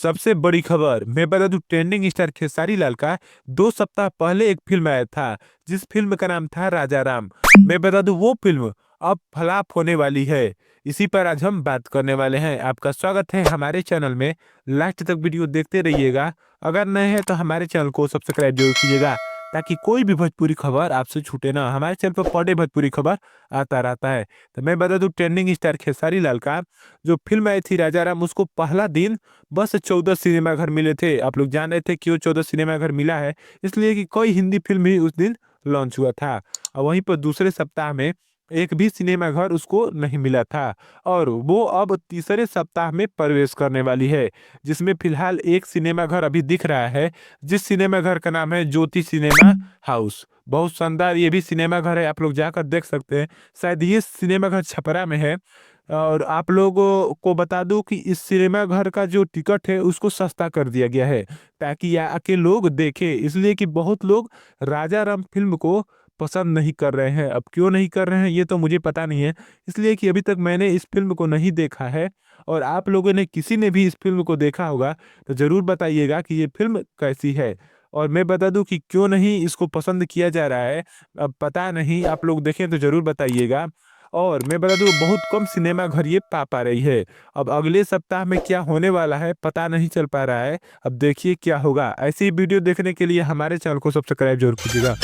सबसे बड़ी खबर मैं बता दूं, ट्रेंडिंग स्टार खेसारी लाल का 2 सप्ताह पहले एक फिल्म आया था जिस फिल्म का नाम था राजा राम। मैं बता दूं वो फिल्म अब फ्लॉप होने वाली है। इसी पर आज हम बात करने वाले हैं। आपका स्वागत है हमारे चैनल में। लास्ट तक वीडियो देखते रहिएगा। अगर नए हैं तो हमारे चैनल को सब्सक्राइब जरूर कीजिएगा ताकि कोई भी भोजपुरी खबर आपसे छूटे ना। हमारे चैनल पर पर डे भोजपुरी खबर आता रहता है। तो मैं बता दूं, ट्रेंडिंग स्टार खेसारी लाल का जो फिल्म आई थी राजा राम, उसको पहला दिन बस 14 सिनेमा घर मिले थे। आप लोग जान रहे थे क्यों 14 सिनेमा घर मिला है? इसलिए कि कोई हिंदी फिल्म भी उस दिन लॉन्च हुआ था। और वहीं पर दूसरे सप्ताह में एक भी सिनेमा घर उसको नहीं मिला था। और वो अब तीसरे सप्ताह में प्रवेश करने वाली है, जिसमें फिलहाल एक सिनेमा घर अभी दिख रहा है, जिस सिनेमा घर का नाम है ज्योति सिनेमा हाउस। बहुत शानदार ये भी सिनेमा घर है, आप लोग जाकर देख सकते हैं। शायद ये सिनेमा घर छपरा में है। और आप लोगों को बता दूं कि इस सिनेमा घर का जो टिकट है उसको सस्ता कर दिया गया है ताकि आके लोग देखें। इसलिए कि बहुत लोग राजा राम फिल्म को पसंद नहीं कर रहे हैं। अब क्यों नहीं कर रहे हैं ये तो मुझे पता नहीं है, इसलिए कि अभी तक मैंने इस फिल्म को नहीं देखा है। और आप लोगों ने किसी ने भी इस फिल्म को देखा होगा तो ज़रूर बताइएगा कि ये फिल्म कैसी है। और मैं बता दूं कि क्यों नहीं इसको पसंद किया जा रहा है, अब पता नहीं, आप लोग देखें तो ज़रूर बताइएगा। और मैं बता दूं, बहुत कम सिनेमा घर ये पा रही है। अब अगले सप्ताह में क्या होने वाला है पता नहीं चल पा रहा है। अब देखिए क्या होगा। ऐसी वीडियो देखने के लिए हमारे चैनल को सब्सक्राइब जरूर कीजिएगा।